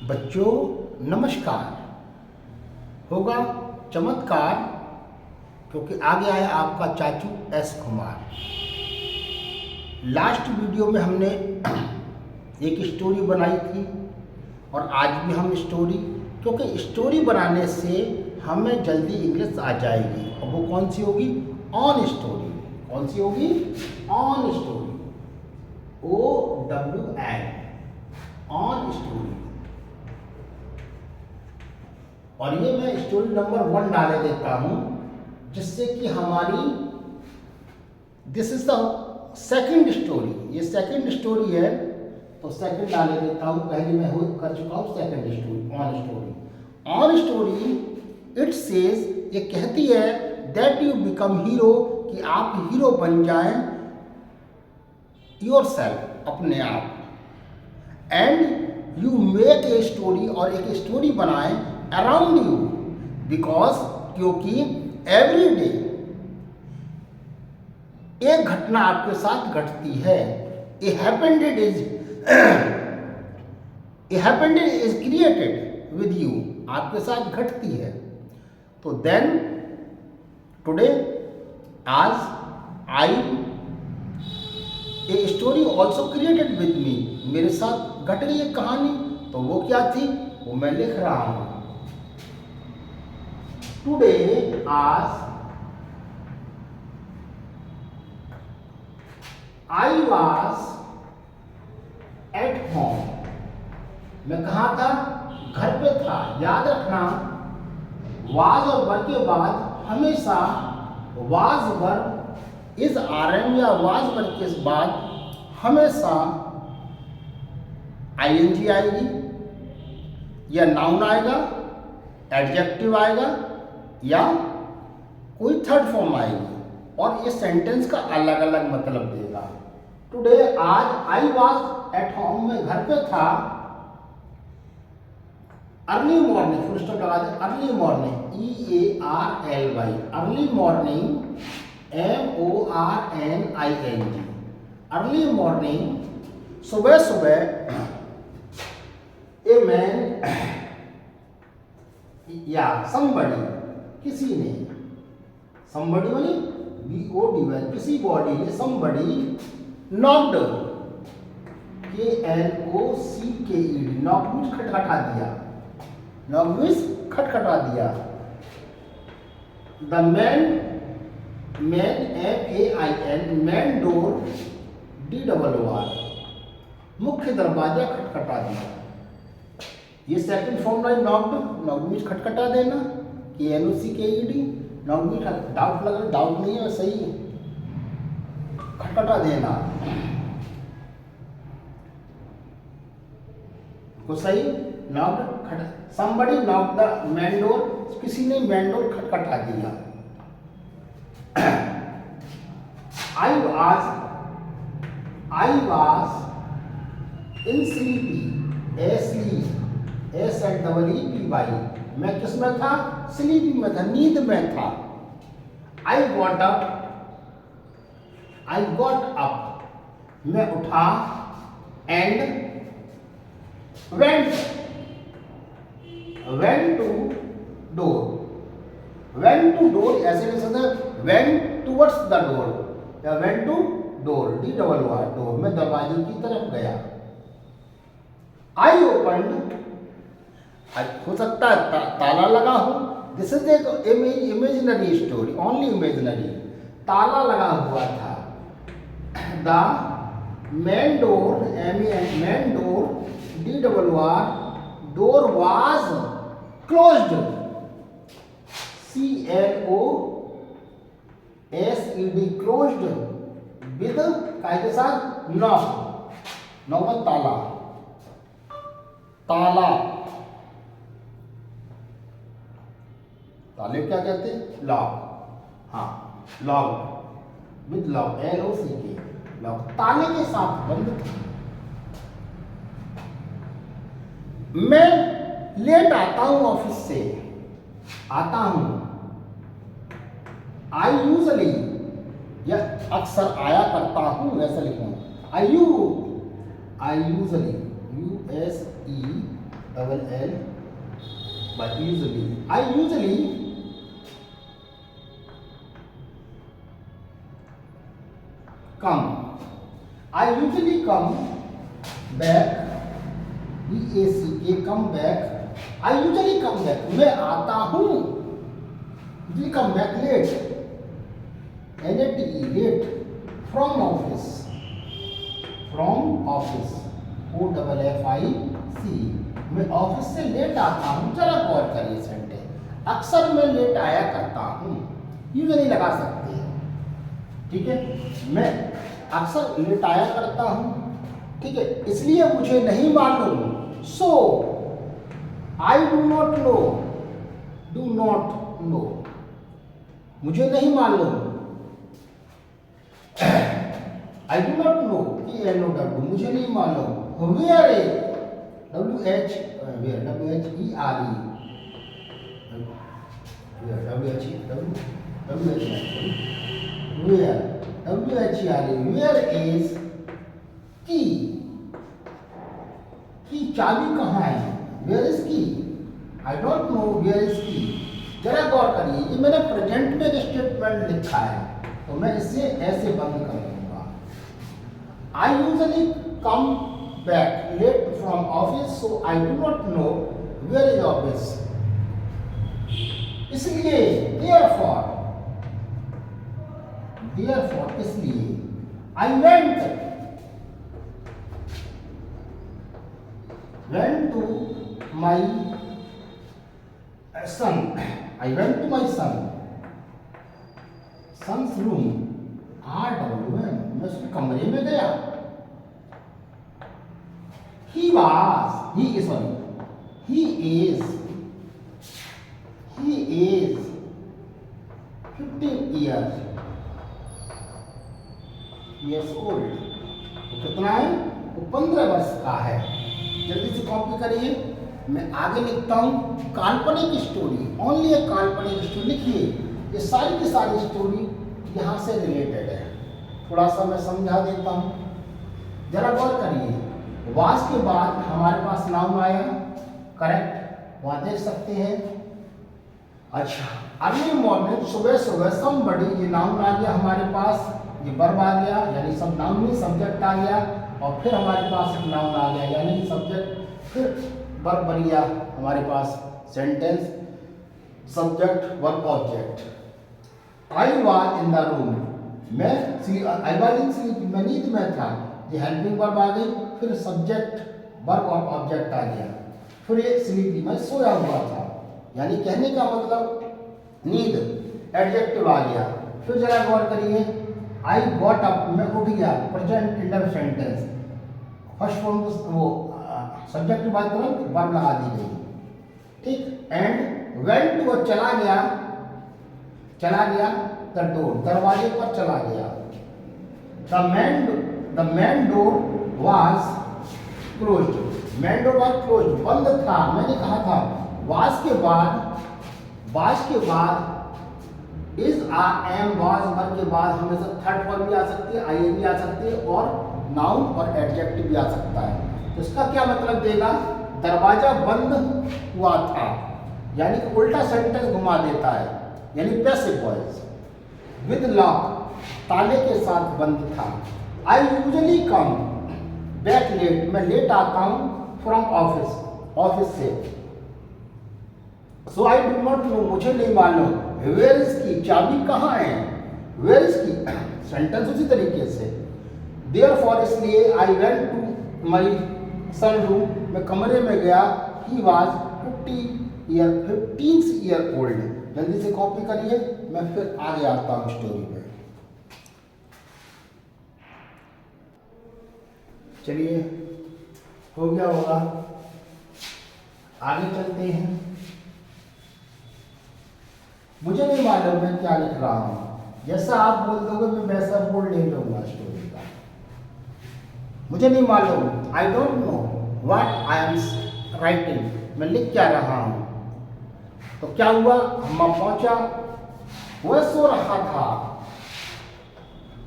बच्चों नमस्कार। होगा चमत्कार क्योंकि आ गया है आपका चाचू एस कुमार। लास्ट वीडियो में हमने एक स्टोरी बनाई थी और आज भी हम स्टोरी, क्योंकि स्टोरी बनाने से हमें जल्दी इंग्लिश आ जाएगी। और वो कौन सी होगी? On story. कौन सी होगी? On story. OWN, on story. और ये मैं स्टोरी नंबर 1 डाले देता हूं, जिससे कि हमारी this is the second story. ये सेकंड स्टोरी है, तो सेकंड डाले देता हूं। पहले मैं कर चुका हूं second story, on story. On story it says, ये कहती है दैट यू बिकम हीरो, कि आप हीरो बन जाएं योरसेल्फ, अपने आप। And you make a story, और एक स्टोरी बनाएं अराउंड यू, बिकॉज, क्योंकि एवरी डे एक घटना आपके साथ घटती है। A happened is created with you, आपके साथ घटती है। तो देन टुडे, आज, I a story also created with me, मेरे साथ घट गई एक कहानी। तो वो क्या थी? वो मैं लिख रहा हूं। टुडे, आज, आई वॉज एट होम, मैं कहाँ था? घर पे था। याद रखना, वाज और वर के बाद हमेशा वाज वर इज RM या वाज वर के बाद हमेशा ING आएगी, या नाउन आएगा, एडजेक्टिव आएगा, या कोई थर्ड फॉर्म आएगी, और ये सेंटेंस का अलग अलग मतलब देगा। टुडे, आज, आई वॉज एट होम, मैं घर पे था। अर्ली मॉर्निंग, फुल स्टॉप लगा दे। Early morning, EARLY, early morning, MORNING, early morning, सुबह सुबह। ए मैन या समबडी, किसी ने, समबडी मानी BODY, किसी बॉडी ने, somebody knocked, KNOCKED, knock means खटखटा दिया, नॉक मीन्स खटखटा दिया। The man MAIN, man door, DOOR, मुख्य दरवाजा खटखटा दिया। ये सेकंड फॉर्म है नॉक्ड, नॉक मीन्स खटखटा देना, KNOCKED, नॉक मीन्स डाउट लग रहा, डाउट नहीं है, सही है, खटखटा देना को सही। Knocked, somebody knocked the main door, किसी ने मैन डोर खटखटा दिया। I was in sleepy, SLEEPY, मैं किस में था? स्लीपी में था, नींद में था। I got up, मैं उठा। and went to door, ऐसे नहीं सकते, went towards the door या went to door, DOOR, door, मैं दरवाजे की तरफ गया। I opened, हो सकता है ताला लगा हो। दिस इज एक इमेजिनरी स्टोरी, ओनली इमेजिनरी। ताला लगा हुआ था। The main door, main door, DOOR, door was closed, CLOSED, closed, with काय के साथ? नॉक, नॉक ताला, ताला, ताले क्या कहते हैं? लॉक, हाँ, lock, with lock, LOCK, lock, ताले के साथ बंद था। मैं लेट आता हूं ऑफिस से, आता हूं। आई यूजली, या अक्सर आया करता हूं, ऐसा लिखूं। I usually, double L by usually. I usually come. I usually come back. BACK come back. I usually come back. मैं आता हूँ. Usually come back late. NATE late from office. From office. OFFIC. मैं office से late आता हूँ. जरा गौर करिए सेंटेंस. अक्सर मैं लेट आया करता हूँ. यूजुअली लगा सकते हैं. ठीक है. मैं अक्सर लेट आया करता हूँ. ठीक है. इसलिए मुझे नहीं मालूम. So I do not know. Do not know. मुझे नहीं मालूम. I do not know. PNOW. मुझे नहीं मालूम. Where a WHERE. Where is key. की चाबी कहाँ है. Where is key. I don't know where is key. जरा गौर करिए. ये मैंने प्रेजेंट में स्टेटमेंट लिखा है तो मैं इसे ऐसे बंद कर दूंगा. I usually come back late from office, so I do not know where is office. इसलिए therefore इसलिए I went to my son. I went to my son's room. RWM. मैं उसके कमरे में गया. He is 15 years old. तो कितना है. वो 15 वर्ष का है. जल्दी से कॉपी करिए. मैं आगे लिखता हूँ. काल्पनिक स्टोरी. ओनली एक काल्पनिक स्टोरी लिखिए. ये सारी की सारी स्टोरी यहाँ से रिलेटेड है. थोड़ा सा मैं समझा देता हूँ. जरा गौर करिए. वास के बाद हमारे पास नाउन आया. करेक्ट. वहाँ देख सकते हैं. अच्छा. Early morning. सुबह सुबह समबडी. ये नाउन आ गया हमारे पास. ये वर्ब आ गया यानी सब नाउन में सब्जेक्ट आ गया. और फिर हमारे पास एक नाउन आ गया यानी सब्जेक्ट. फिर वर्ब बन गया हमारे पास. Sentence subject verb object. I was in the room. I was in sleep. मैं नींद में था. ये हेल्पिंग वर्ब आ गई. फिर सब्जेक्ट वर्ब और ऑब्जेक्ट आ गया. फिर ये स्लीपी. मैं सोया हुआ था. यानी कहने का मतलब नींद. एडजेक्टिव आ गया. फिर जरा गौर करिए. I got up. मैं उठ गया. Present under sentence. First form वो सब्जेक्ट की बात करो वर्ब लगा दी गई. ठीक. And went. वो चला गया. The door. दरवाजे पर चला गया. The main door was closed. Main door was closed. बंद था. मैंने कहा था. वाज के बाद इज एम वाज वर्ब के बाद हमेशा थर्ड फॉर्म भी आ सकती है. आई भी आ सकती है और नाउन और एडजेक्टिव भी आ सकता है. तो इसका क्या मतलब देगा. दरवाजा बंद हुआ था यानी कि उल्टा सेंटेंस घुमा देता है. यानी पैसिव वॉइस. With lock. ताले के साथ बंद था. I usually come back late. मैं लेट आता हूँ. फ्रॉम ऑफिस से. So I do not know. मुझे नहीं मालूम. वेयर इज की. चाबी कहाँ है. वेयर इज की. सेंटेंस उसी तरीके से. देयरफॉर. इसलिए I went to my son room. मैं कमरे में गया. He was 15 year old. जल्दी से कॉपी करिए. मैं फिर आगे आता हूँ स्टोरी में. चलिए हो गया होगा. आगे चलते हैं. मुझे नहीं मालूम मैं क्या लिख रहा हूँ. जैसा आप बोल दोगे मैं वैसा बोल नहीं लूंगा स्टोरी का. मुझे नहीं मालूम. I don't know what I am writing. मैं लिख क्या रहा हूँ. तो क्या हुआ. अम्मा पहुंचा. वह सो रहा था.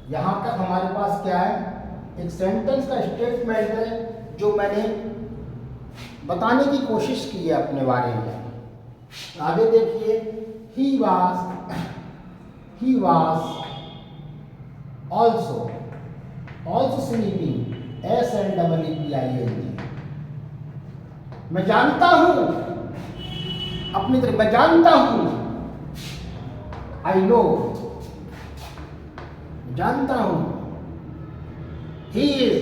यहां तक हमारे पास क्या है. एक सेंटेंस का स्टेटमेंट है जो मैंने बताने की कोशिश की है अपने बारे में। आगे देखिए, he was also sleeping, SLEEPING। मैं जानता हूं, अपनी तरफ मैं जानता हूं, आई नो, जानता हूं। He is,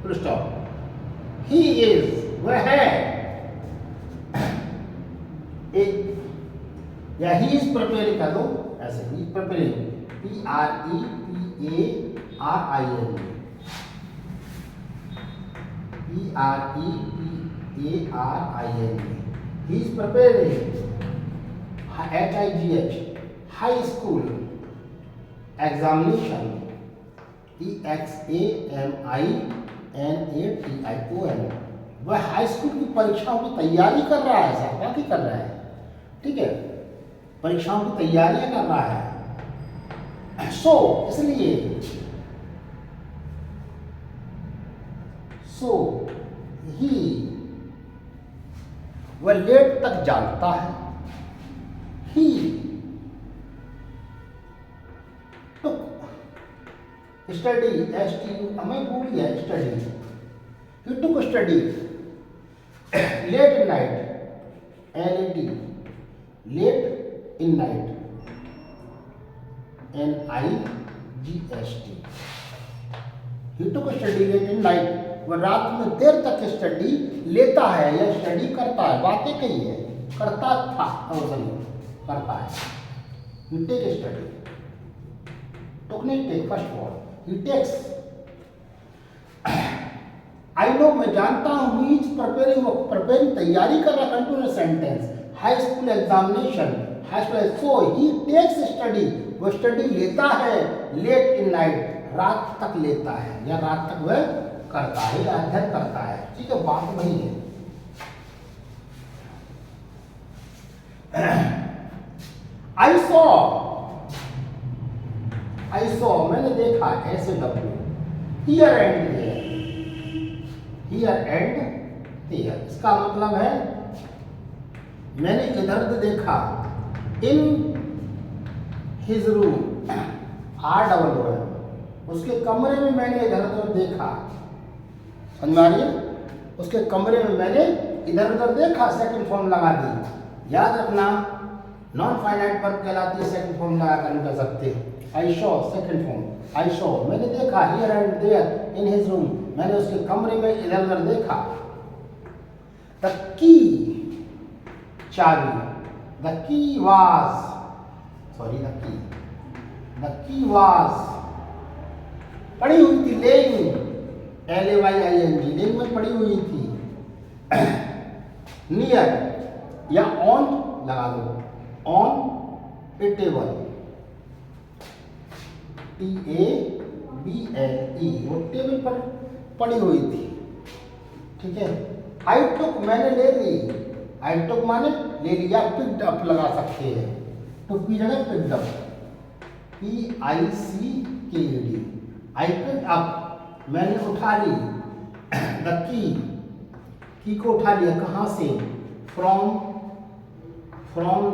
full stop, he is वह है, एक, या ही इज प्रिपेयरिंग कर दो ऐसे, ही is preparing, PREPARING, PREPARING, he is preparing, HIGH, high school examination, EXAMINATION, वह हाई स्कूल की परीक्षाओं की तैयारी कर रहा है, सर क्या कर रहा है, ठीक है, परीक्षाओं की तैयारियां कर रहा है। सो इसलिए, ही वह लेट तक जागता है, ही टुक स्टडी, STU हमें भूल गया study, he took study late in night, LAT, late in night, NIGST, he took study late in night, वह रात में देर तक स्टडी लेता है या स्टडी करता है, बातें कही है, करता था, करता है, ही टेक स्टडी, टुक नहीं take, first word, he takes, I know मैं जानता हूं, ही इज प्रिपेयरिंग तैयारी कर रहा, continuous sentence, high school examination, high school, so he takes study, वो स्टडी लेता है, लेट इन नाइट, रात तक लेता है या रात तक वह करता है या अध्ययन करता है, ठीक है, बात वही है। आई सॉ मैंने देखा, SW, हियर एंड देयर, इसका मतलब है मैंने इधर देखा, इन हिज रूम, ROOM, उसके कमरे में मैंने इधर उधर देखा, समझ में आ रही है, उसके कमरे में मैंने इधर उधर देखा, सेकंड फॉर्म लगा दी, याद रखना नॉन फाइनाइट वर्ब कहलाती है, सेकंड फॉर्म लगा कर कर सकते हैं। I saw, second form, I saw मैंने देखा, here and there, in his room, मैंने उसके कमरे में इधर उधर देखा, द की चाबी, द की वाज पड़ी हुई थी, लेइंग, LAYING में पड़ी हुई थी, नियर या ऑन लगा दो, ऑन ए टेबल, TABLE, वो टेबल पर पड़ी हुई थी, ठीक है। आई टुक मैंने ले ली, आई टुक माने ले लिया, पिक्ड अप लगा सकते हैं, टुक की जगह picked up, PICKED, I picked up मैंने उठा ली, द की को उठा लिया, कहाँ से, from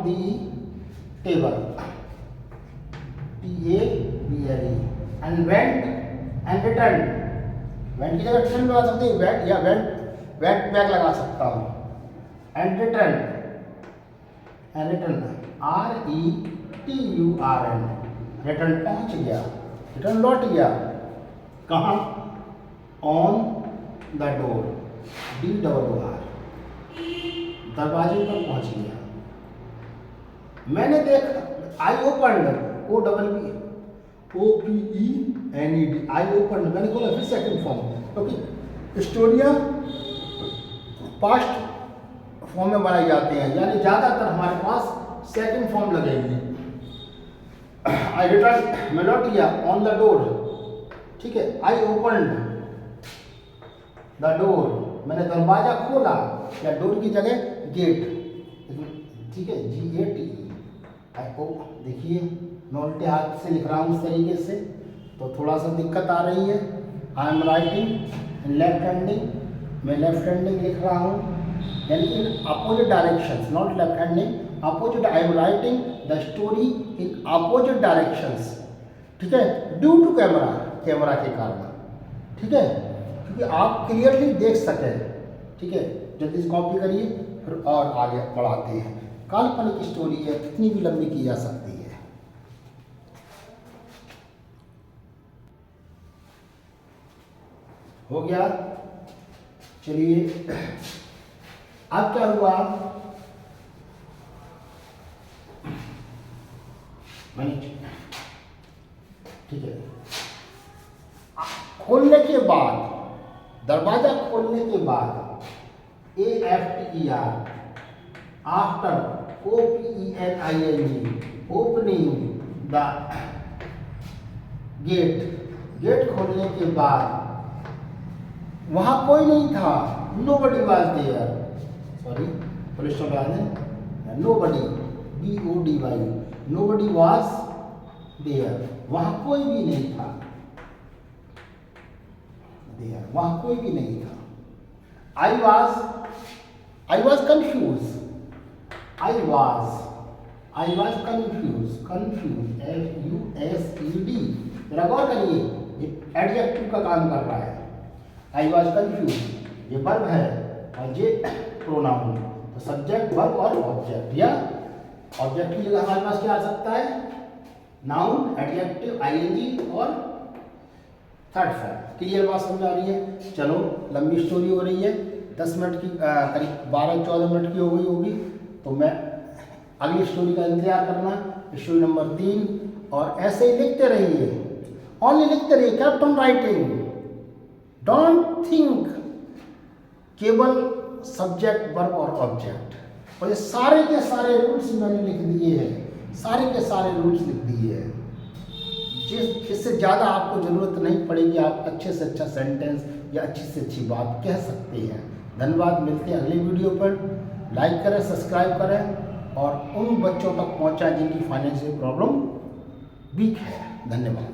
the table, TABLE, and went and return, went की जगह रिटर्न लगा सकते हैं, वेंट या वेंट बैक लगा सकता हूँ, एंड रिटर्न RETURN, रिटर्न पहुँच गया, रिटर्न लौट गया, कहाँ, ऑन द डोर, DOOR, दरवाजे पर पहुँच गया। मैंने देखा, आई ओपन्ड, OPENED, आई ओपन्ड, मैंने बोला फिर सेकंड फॉर्म, क्योंकि स्टोरियाँ पास्ट फॉर्म में बनाई जाती हैं, यानी ज़्यादातर हमारे पास सेकंड फॉर्म लगेगी। आई रिटर्न, मैं लौट गया, ऑन द डोर, ठीक है, आई ओपन्ड द डोर, मैंने दरवाजा खोला, या डोर की जगह गेट, ठीक है, GATE, आई देखिए मैं उल्टे हाथ से लिख रहा हूँ इस तरीके से, तो थोड़ा सा दिक्कत आ रही है। I am writing in left handing, मैं लेफ्ट हैंडिंग लिख रहा हूँ, यानी in opposite directions, not left handing, opposite. I am writing the story in opposite directions, ठीक है, ड्यू टू कैमरा, कैमरा के कारण, ठीक है, क्योंकि आप क्लियरली देख सकें, ठीक है। जल्दी से कॉपी करिए, फिर और आगे बढ़ाते हैं। काल्पनिक स्टोरी है, कितनी भी लंबी की जा सकती है। हो गया, चलिए अब क्या हुआ, ठीक है, खोलने के बाद, दरवाजा खोलने के बाद AFTER, after, OPENING, opening the gate, gate खोलने के बाद वहां कोई नहीं था, nobody was there, sorry police stop याद है, nobody, BODY, nobody was there, वहां कोई भी नहीं था, there, वहां कोई भी नहीं था। I was confused, I was confused, FUSED, जरा गौर करिए, एडजेक्टिव का काम कर रहा है। I was confused, ये वर्ब है और ये प्रोनाउन, तो सब्जेक्ट, वर्ब और ऑब्जेक्ट, या ऑब्जेक्ट की जगह हमारे पास क्या आ सकता है, नाउन, एडजेक्टिव, ING और थर्ड फॉर्म। क्लियर बात समझ आ रही है। चलो, लंबी स्टोरी हो रही है, 10 मिनट की, करीब 12-14 मिनट की हो गई होगी, तो मैं अगली स्टोरी का इंतजार करना, स्टोरी नंबर 3, और ऐसे ही लिखते रहिए, ओनली लिखते रहिए, keep on writing, don't think, केवल सब्जेक्ट, वर्ब और ऑब्जेक्ट, और ये सारे के सारे रूल्स मैंने लिख दिए हैं, सारे के सारे रूल्स लिख दिए हैं, इससे ज़्यादा आपको ज़रूरत नहीं पड़ेगी, आप अच्छे से अच्छा सेंटेंस या अच्छी से अच्छी बात कह सकते हैं। धन्यवाद, मिलते हैं अगले वीडियो पर। लाइक करें, सब्सक्राइब करें और उन बच्चों तक पहुंचाएं जिनकी फाइनेंशियल प्रॉब्लम वीक है। धन्यवाद।